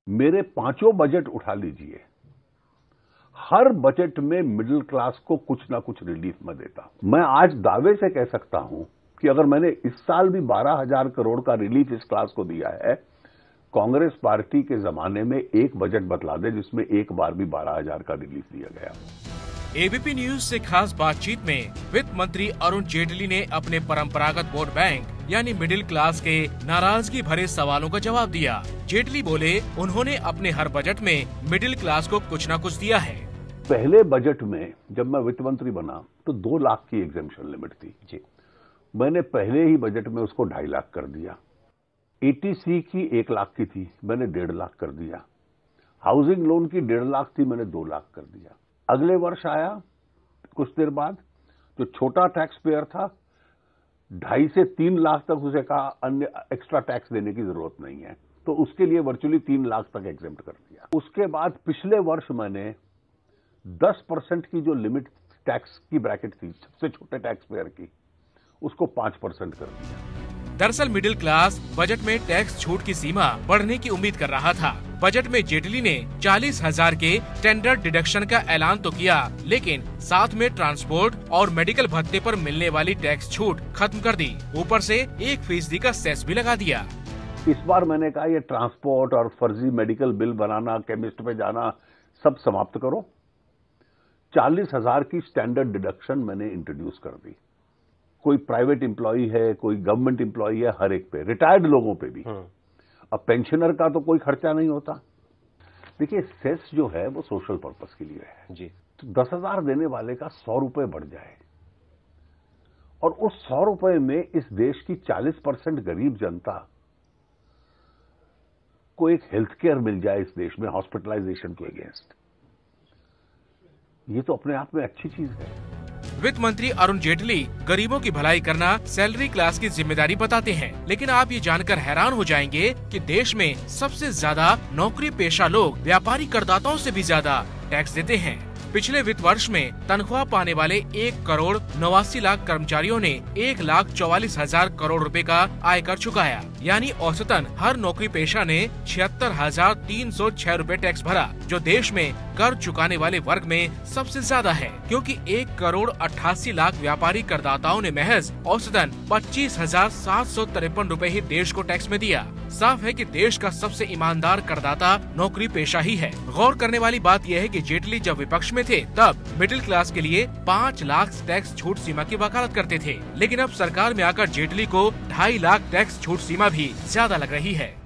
मेरे पांचों बजट उठा लीजिए, हर बजट में मिडिल क्लास को कुछ ना कुछ रिलीफ मैं देता हूं। मैं आज दावे से कह सकता हूं कि अगर मैंने इस साल भी 12,000 करोड़ का रिलीफ इस क्लास को दिया है, कांग्रेस पार्टी के जमाने में एक बजट बतला दे जिसमें एक बार भी 12,000 का रिलीफ दिया गया। एबीपी न्यूज से खास बातचीत में वित्त मंत्री अरुण जेटली ने अपने परंपरागत वोट बैंक यानी मिडिल क्लास के नाराजगी भरे सवालों का जवाब दिया। जेटली बोले, उन्होंने अपने हर बजट में मिडिल क्लास को कुछ न कुछ दिया है। पहले बजट में जब मैं वित्त मंत्री बना तो 2 लाख की एग्जेम्पशन लिमिट थी जी। मैंने पहले ही बजट में उसको 2.5 लाख कर दिया। एटीसी की 1 लाख की थी, मैंने 1.5 लाख कर दिया। हाउसिंग लोन की 1.5 लाख थी, मैंने 2 लाख कर दिया। अगले वर्ष आया कुछ देर बाद, जो छोटा टैक्स पेयर था 2.5 से 3 लाख तक उसे कहा अन्य एक्स्ट्रा टैक्स देने की जरूरत नहीं है, तो उसके लिए वर्चुअली 3 लाख तक एग्जेम्प्ट कर दिया। उसके बाद पिछले वर्ष मैंने 10% की जो लिमिट टैक्स की ब्रैकेट थी सबसे छोटे टैक्स पेयर की, उसको 5% कर दिया। दरअसल मिडिल क्लास बजट में टैक्स छूट की सीमा बढ़ने की उम्मीद कर रहा था। बजट में जेटली ने 40,000 के स्टैंडर्ड डिडक्शन का ऐलान तो किया, लेकिन साथ में ट्रांसपोर्ट और मेडिकल भत्ते पर मिलने वाली टैक्स छूट खत्म कर दी। ऊपर से 1% का सेस भी लगा दिया। इस बार मैंने कहा ये ट्रांसपोर्ट और फर्जी मेडिकल बिल बनाना, केमिस्ट पे जाना, सब समाप्त करो। 40,000 की स्टैंडर्ड डिडक्शन मैंने इंट्रोड्यूस कर दी। कोई प्राइवेट एम्प्लॉई है, कोई गवर्नमेंट एम्प्लॉई है, हर एक पे, रिटायर्ड लोगों पे भी। अब पेंशनर का तो कोई खर्चा नहीं होता। देखिए, सेस जो है वो सोशल पर्पस के लिए है जी। तो 10,000 देने वाले का 100 रुपए बढ़ जाए और उस 100 रुपए में इस देश की 40% गरीब जनता को एक हेल्थ केयर मिल जाए इस देश में हॉस्पिटलाइजेशन के अगेंस्ट, ये तो अपने आप में अच्छी चीज है। वित्त मंत्री अरुण जेटली गरीबों की भलाई करना सैलरी क्लास की जिम्मेदारी बताते हैं, लेकिन आप ये जानकर हैरान हो जाएंगे कि देश में सबसे ज्यादा नौकरी पेशा लोग व्यापारी करदाताओं से भी ज्यादा टैक्स देते हैं। पिछले वित्त वर्ष में तनख्वाह पाने वाले 1,89,00,000 कर्मचारियों ने 1,44,000 करोड़ रुपए का आयकर चुकाया, यानी औसतन हर नौकरी पेशा ने 76,306 रुपए टैक्स भरा, जो देश में कर चुकाने वाले वर्ग में सबसे ज्यादा है, क्योंकि 1,88,00,000 व्यापारी करदाताओं ने महज औसतन 25,753 रुपए ही देश को टैक्स में दिया। साफ है कि देश का सबसे ईमानदार करदाता नौकरी पेशा ही है। गौर करने वाली बात यह है कि जेटली जब विपक्ष में थे तब मिडिल क्लास के लिए 5 लाख टैक्स छूट सीमा की वकालत करते थे, लेकिन अब सरकार में आकर जेटली को 2.5 लाख टैक्स छूट सीमा भी ज्यादा लग रही है।